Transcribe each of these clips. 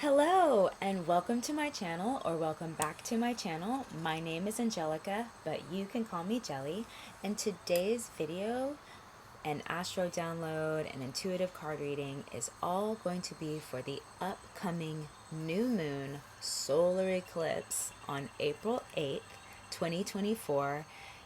Hello and welcome to my channel, or welcome back to my channel. My name is Angelica, but you can call me Jelly. And today's video, an astro download and intuitive card reading, is all going to be for the upcoming new moon solar eclipse on April 8th, 2024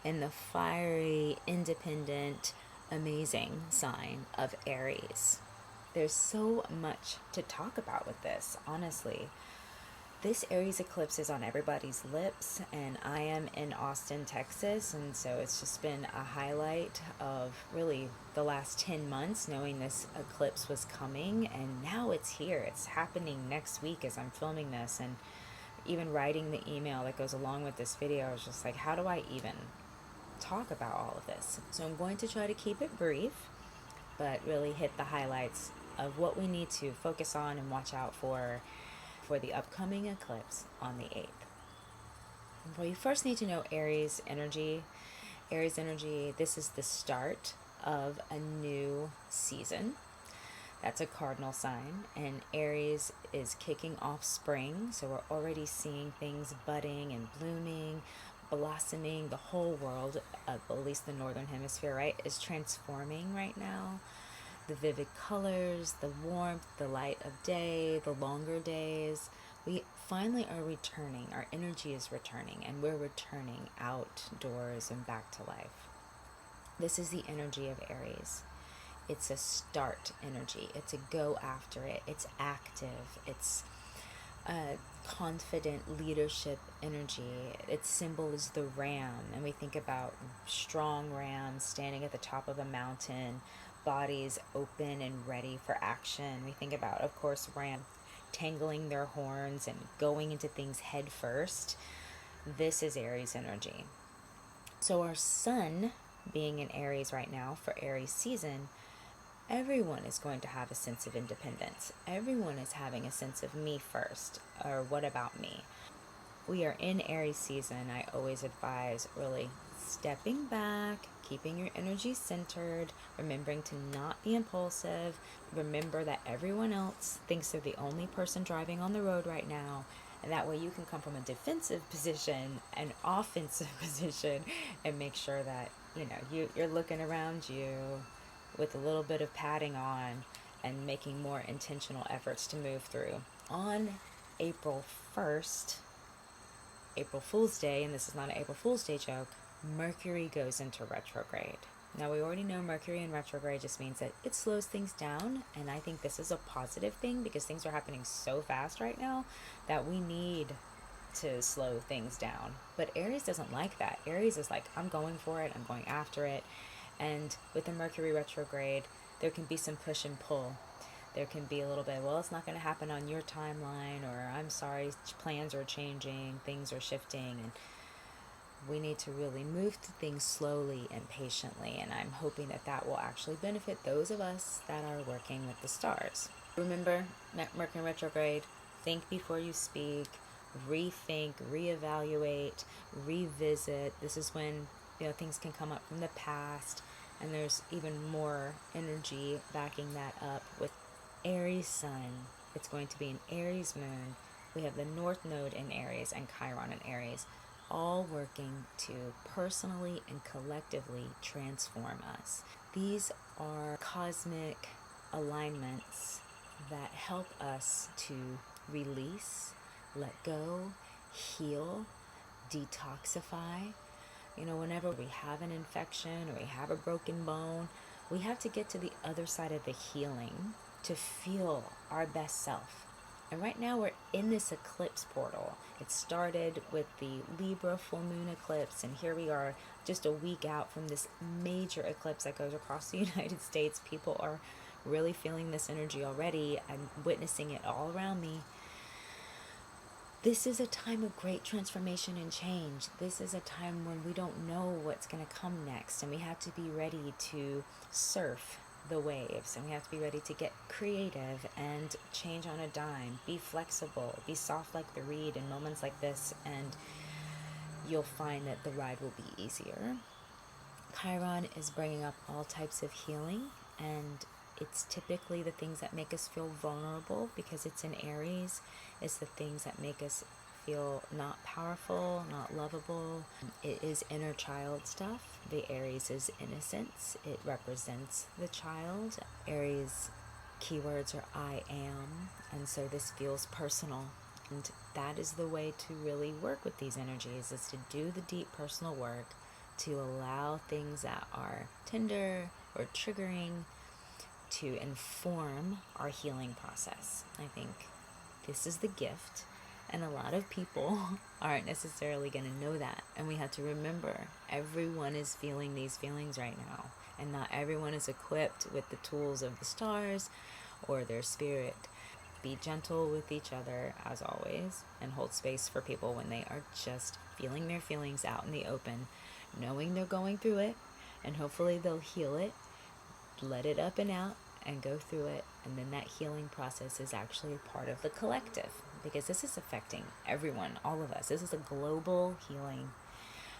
in the fiery, independent, amazing sign of Aries. There's so much to talk about with this, honestly. This Aries eclipse is on everybody's lips, and I am in Austin, Texas, and so it's just been a highlight of really the last 10 months, knowing this eclipse was coming, and now it's here. It's happening next week as I'm filming this, and even writing the email that goes along with this video, I was just like, how do I even talk about all of this? So I'm going to try to keep it brief, but really hit the highlights of what we need to focus on and watch out for the upcoming eclipse on the 8th. Well, you first need to know Aries energy. Aries energy, this is the start of a new season. That's a cardinal sign, and Aries is kicking off spring, so we're already seeing things budding and blooming, blossoming. The whole world, at least the northern hemisphere, right, is transforming right now. The vivid colors, the warmth, the light of day, the longer days. We finally are returning. Our energy is returning, and we're returning outdoors and back to life. This is the energy of Aries. It's a start energy. It's a go after it. It's active. It's a confident leadership energy. Its symbol is the ram, and we think about strong rams standing at the top of a mountain, bodies open and ready for action. We think about, of course, ram tangling their horns and going into things head first. This is Aries energy. So our sun being in Aries right now for Aries season, everyone is going to have a sense of independence. Everyone is having a sense of me first, or what about me? We are in Aries season. I always advise really stepping back, keeping your energy centered, remembering to not be impulsive. Remember that everyone else thinks they're the only person driving on the road right now, and that way you can come from a defensive position, an offensive position, and make sure that you're looking around you with a little bit of padding on and making more intentional efforts to move through. On April 1st, April Fool's Day, and this is not an April Fool's Day joke, Mercury goes into retrograde. Now, we already know Mercury in retrograde just means that it slows things down, and I think this is a positive thing because things are happening so fast right now that we need to slow things down. But Aries doesn't like that. Aries is like, I'm going for it, I'm going after it. And with the Mercury retrograde, there can be some push and pull. There can be a little bit, well, it's not going to happen on your timeline, or I'm sorry, plans are changing, things are shifting, and we need to really move through things slowly and patiently, and I'm hoping that that will actually benefit those of us that are working with the stars. Remember, Mercury retrograde, think before you speak, rethink, reevaluate, revisit. This is when things can come up from the past, and there's even more energy backing that up with Aries sun. It's going to be an Aries moon. We have the North Node in Aries and Chiron in Aries, all working to personally and collectively transform us. These are cosmic alignments that help us to release, let go, heal, detoxify. Whenever we have an infection or we have a broken bone, we have to get to the other side of the healing to feel our best self. And right now we're in this eclipse portal. It started with the Libra full moon eclipse, and here we are just a week out from this major eclipse that goes across the United States. People are really feeling this energy already. I'm witnessing it all around me. This is a time of great transformation and change. This is a time when we don't know what's going to come next, and we have to be ready to surf the waves, and we have to be ready to get creative and change on a dime, be flexible, be soft like the reed in moments like this, and you'll find that the ride will be easier. Chiron is bringing up all types of healing and it's typically the things that make us feel vulnerable because it's in Aries. It's the things that make us feel not powerful, not lovable. It is inner child stuff. The Aries is innocence. It represents the child. Aries keywords are I am, and so this feels personal. And that is the way to really work with these energies, is to do the deep personal work, to allow things that are tender or triggering to inform our healing process. I think this is the gift, and a lot of people aren't necessarily going to know that. And we have to remember, everyone is feeling these feelings right now, and not everyone is equipped with the tools of the stars or their spirit. Be gentle with each other as always, and hold space for people when they are just feeling their feelings out in the open, knowing they're going through it, and hopefully they'll heal it, let it up and out, and go through it. And then that healing process is actually part of the collective, because this is affecting everyone, all of us. This is a global healing.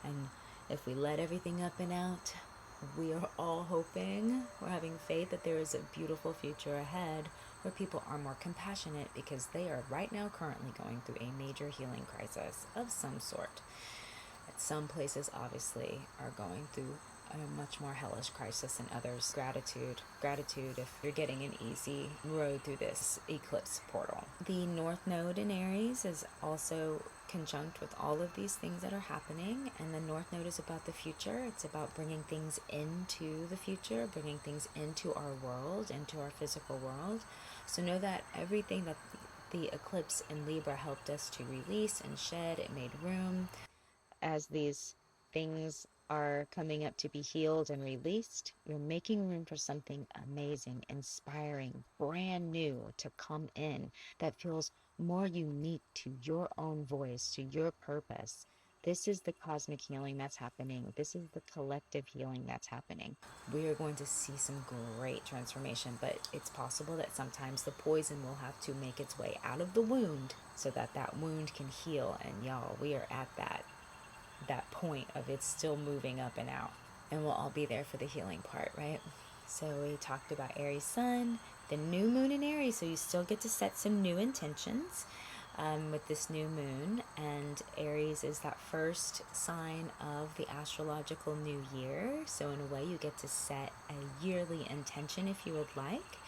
And if we let everything up and out, we are all hoping, we're having faith that there is a beautiful future ahead where people are more compassionate, because they are right now currently going through a major healing crisis of some sort. At some places obviously are going through a much more hellish crisis than others. Gratitude if you're getting an easy road through this eclipse portal. The North Node in Aries is also conjunct with all of these things that are happening, and the North Node is about the future. It's about bringing things into the future, bringing things into our world, into our physical world. So know that everything that the eclipse in Libra helped us to release and shed, it made room. As these things are coming up to be healed and released, you're making room for something amazing, inspiring, brand new to come in that feels more unique to your own voice, to your purpose. This is the cosmic healing that's happening. This is the collective healing that's happening. We are going to see some great transformation, but it's possible that sometimes the poison will have to make its way out of the wound so that that wound can heal. And y'all, we are at that point of it's still moving up and out, and we'll all be there for the healing part, right? So we talked about Aries sun, the new moon in Aries, so you still get to set some new intentions with this new moon. And Aries is that first sign of the astrological new year, so in a way you get to set a yearly intention if you would like.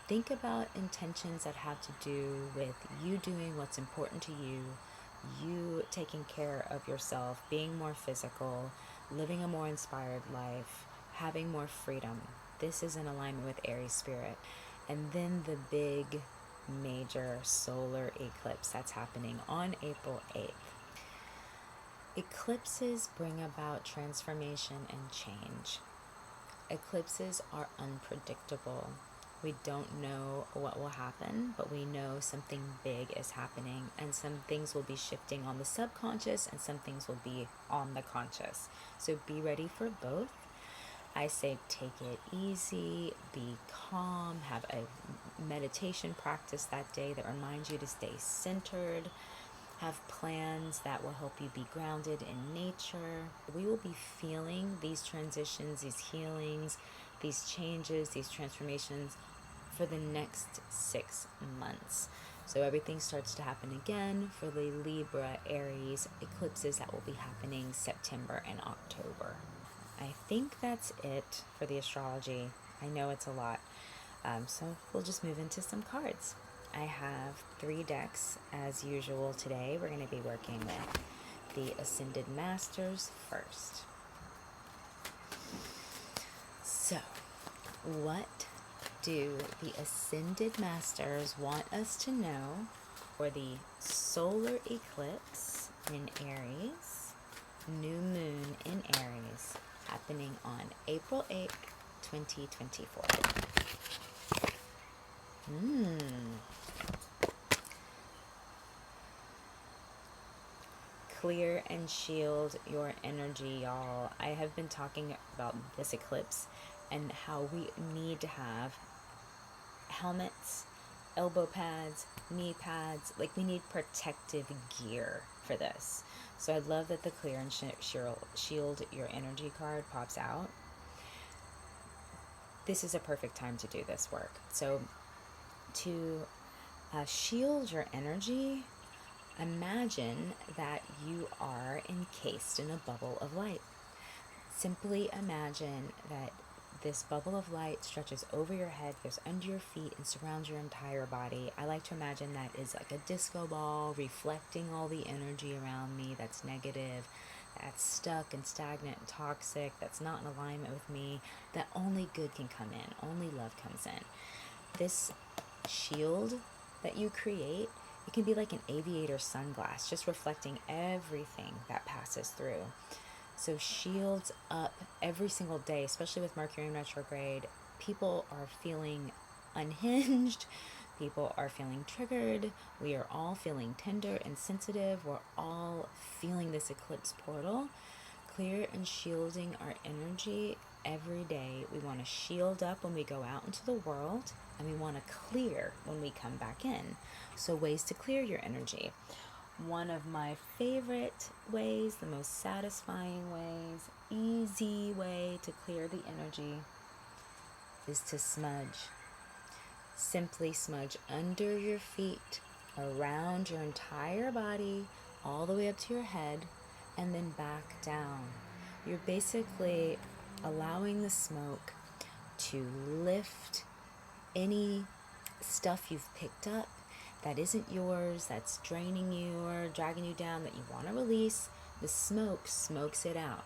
Think about intentions that have to do with you doing what's important to you taking care of yourself, being more physical, living a more inspired life, having more freedom. This is in alignment with Aries spirit. And then the big major solar eclipse that's happening on April 8th. Eclipses bring about transformation and change. Eclipses are unpredictable. We don't know what will happen, but we know something big is happening, and some things will be shifting on the subconscious and some things will be on the conscious. So be ready for both. I say take it easy, be calm, have a meditation practice that day that reminds you to stay centered. Have plans that will help you be grounded in nature. We will be feeling these transitions, these healings, these changes, these transformations for the next 6 months. So everything starts to happen again for the Libra, Aries eclipses that will be happening September and October. I think that's it for the astrology. I know it's a lot. So we'll just move into some cards. I have 3 decks as usual today. We're going to be working with the Ascended Masters first. So, what do the Ascended Masters want us to know for the solar eclipse in Aries, new moon in Aries, happening on April 8th, 2024? Clear and shield your energy, y'all. I have been talking about this eclipse and how we need to have helmets, elbow pads, knee pads. Like, we need protective gear for this. So I love that the clear and shield your energy card pops out. this is a perfect time to do this work. So to shield your energy, imagine that you are encased in a bubble of light. Simply imagine that this bubble of light stretches over your head, goes under your feet, and surrounds your entire body. I like to imagine that is like a disco ball reflecting all the energy around me that's negative, that's stuck and stagnant and toxic, that's not in alignment with me, that only good can come in, only love comes in. This shield that you create, it can be like an aviator sunglass, just reflecting everything that passes through. So shields up every single day, especially with Mercury in retrograde. People are feeling unhinged. People are feeling triggered. We are all feeling tender and sensitive. We're all feeling this eclipse portal. Clear and shielding our energy every day. We want to shield up when we go out into the world, and we want to clear when we come back in. So ways to clear your energy. One of my favorite ways, the most satisfying ways, easy way to clear the energy is to smudge. Simply smudge under your feet, around your entire body, all the way up to your head, and then back down. You're basically allowing the smoke to lift any stuff you've picked up that isn't yours, that's draining you or dragging you down, that you want to release. The smoke smokes it out.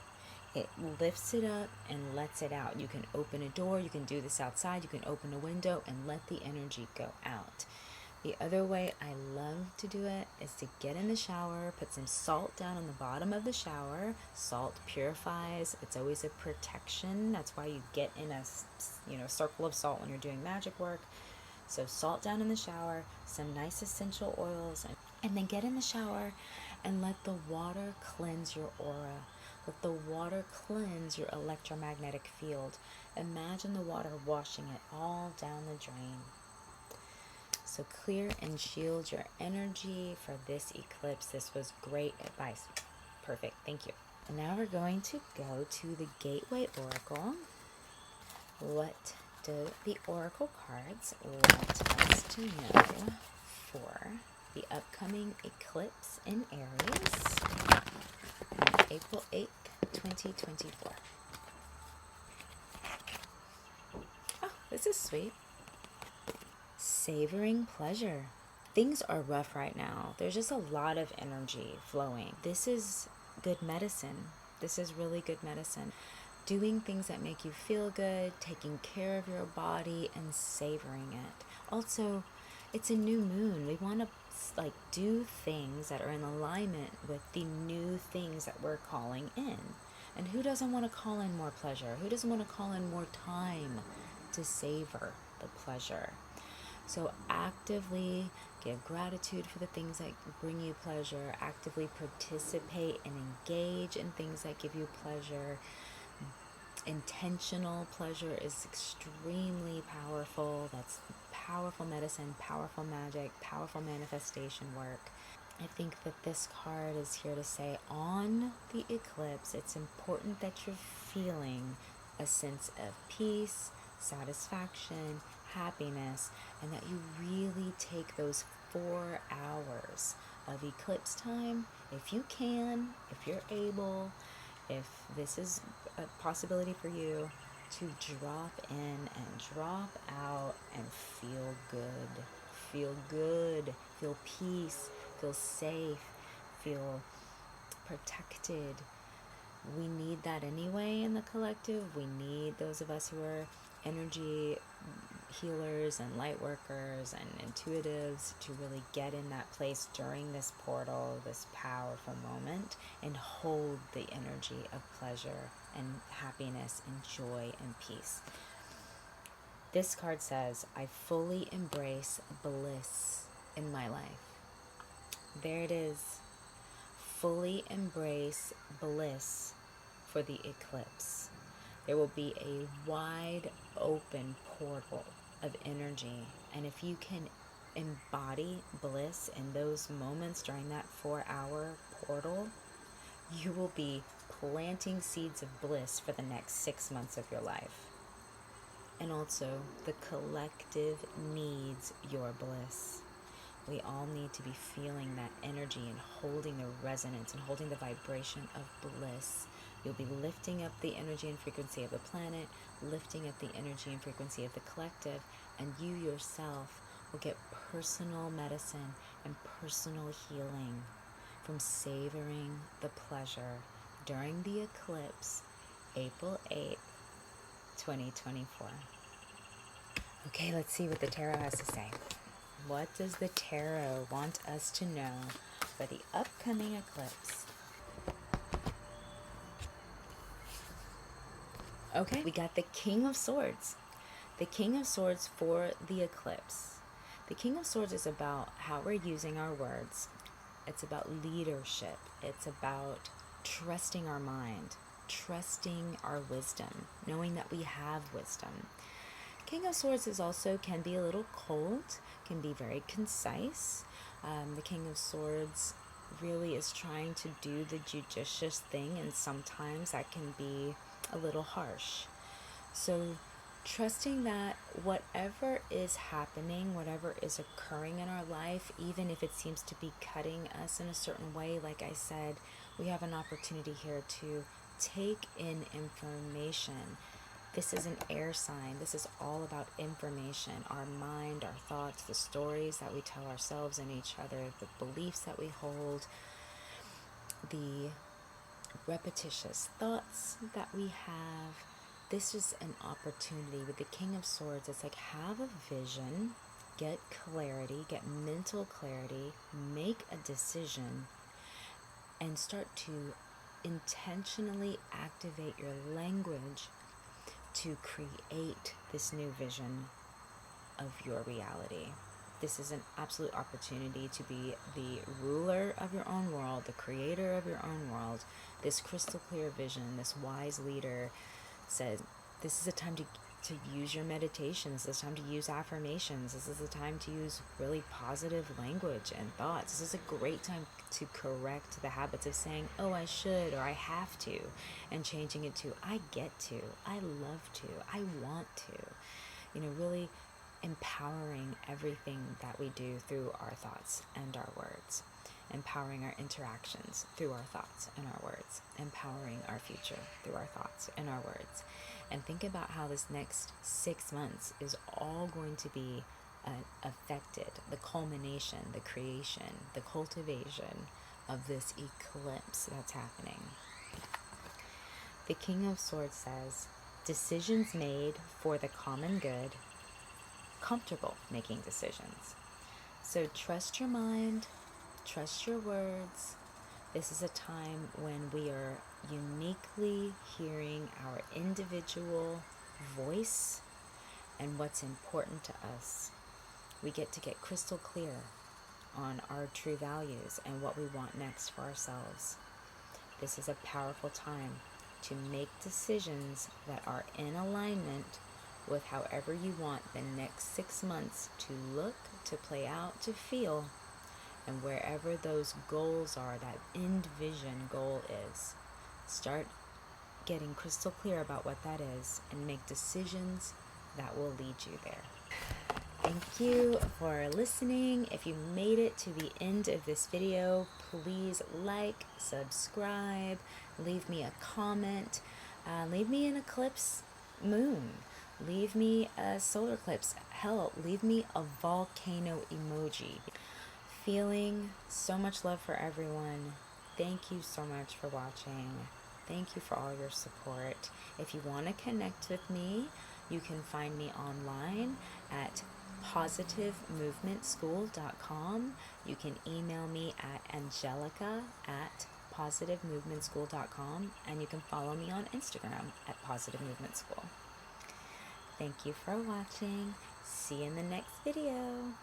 It lifts it up and lets it out. You can open a door, you can do this outside, you can open a window and let the energy go out. The other way I love to do it is to get in the shower, put some salt down on the bottom of the shower. Salt purifies. It's always a protection. That's why you get in a circle of salt when you're doing magic work. So salt down in the shower, some nice essential oils, and then get in the shower and let the water cleanse your aura. Let the water cleanse your electromagnetic field. Imagine the water washing it all down the drain. So clear and shield your energy for this eclipse. This was great advice. Perfect. Thank you. And now we're going to go to the Gateway Oracle. What do the Oracle cards want us to know for the upcoming eclipse in Aries on April 8th, 2024? Oh, this is sweet. Savoring pleasure. Things are rough right now. There's just a lot of energy flowing. This is good medicine. This is really good medicine. Doing things that make you feel good, taking care of your body, and savoring it. Also, it's a new moon. We want to do things that are in alignment with the new things that we're calling in. And who doesn't want to call in more pleasure? Who doesn't want to call in more time to savor the pleasure? So actively give gratitude for the things that bring you pleasure. Actively participate and engage in things that give you pleasure. Intentional pleasure is extremely powerful. That's powerful medicine, powerful magic, powerful manifestation work. I think that this card is here to say on the eclipse, it's important that you're feeling a sense of peace, satisfaction, happiness, and that you really take those 4 hours of eclipse time, if you can, if you're able, if this is a possibility for you, to drop in and drop out and feel good. Feel good. Feel peace. Feel safe. Feel protected. We need that anyway in the collective. We need those of us who are energy healers and light workers and intuitives to really get in that place during this portal, this powerful moment, and hold the energy of pleasure and happiness and joy and peace. This card says, I fully embrace bliss in my life. There it is. Fully embrace bliss for the eclipse. There will be a wide open portal of energy, and if you can embody bliss in those moments during that 4-hour portal, you will be planting seeds of bliss for the next 6 months of your life. And also, the collective needs your bliss. We all need to be feeling that energy and holding the resonance and holding the vibration of bliss. You'll be lifting up the energy and frequency of the planet, lifting up the energy and frequency of the collective, and you yourself will get personal medicine and personal healing from savoring the pleasure during the eclipse, April 8th, 2024. Okay, let's see what the tarot has to say. What does the tarot want us to know for the upcoming eclipse? Okay, we got the King of Swords. The King of Swords for the eclipse. The King of Swords is about how we're using our words. It's about leadership. It's about trusting our mind, trusting our wisdom, knowing that we have wisdom. King of Swords is also can be a little cold, can be very concise. The King of Swords really is trying to do the judicious thing, and sometimes that can be a little harsh. So trusting that whatever is happening, whatever is occurring in our life, even if it seems to be cutting us in a certain way, like I said, we have an opportunity here to take in information. This is an air sign. This is all about information. Our mind, our thoughts, the stories that we tell ourselves and each other, the beliefs that we hold, the repetitious thoughts that we have. This is an opportunity with the King of Swords. It's like, have a vision, get clarity, get mental clarity, make a decision, and start to intentionally activate your language to create this new vision of your reality. This is an absolute opportunity to be the ruler of your own world, the creator of your own world. This crystal clear vision, this wise leader says, this is a time to use your meditations. This is a time to use affirmations. This is a time to use really positive language and thoughts. This is a great time to correct the habits of saying, oh, I should, or I have to, and changing it to, I get to, I love to, I want to. Really empowering everything that we do through our thoughts and our words. Empowering our interactions through our thoughts and our words. Empowering our future through our thoughts and our words. And think about how this next 6 months is all going to be affected. The culmination, the creation, the cultivation of this eclipse that's happening. The King of Swords says, decisions made for the common good, comfortable making decisions. So trust your mind, trust your words. This is a time when we are uniquely hearing our individual voice and what's important to us. We get to get crystal clear on our true values and what we want next for ourselves. This is a powerful time to make decisions that are in alignment with however you want the next 6 months to look, to play out, to feel. And wherever those goals are, that end vision goal is, start getting crystal clear about what that is and make decisions that will lead you there. Thank you for listening. If you made it to the end of this video, please like, subscribe, leave me a comment, leave me an eclipse moon, leave me a solar eclipse, hell, leave me a volcano emoji. Feeling so much love for everyone. Thank you so much for watching. Thank you for all your support. If you want to connect with me, you can find me online at PositiveMovementSchool.com. You can email me at Angelica at PositiveMovementSchool.com, and you can follow me on Instagram at PositiveMovementSchool. Thank you for watching. See you in the next video.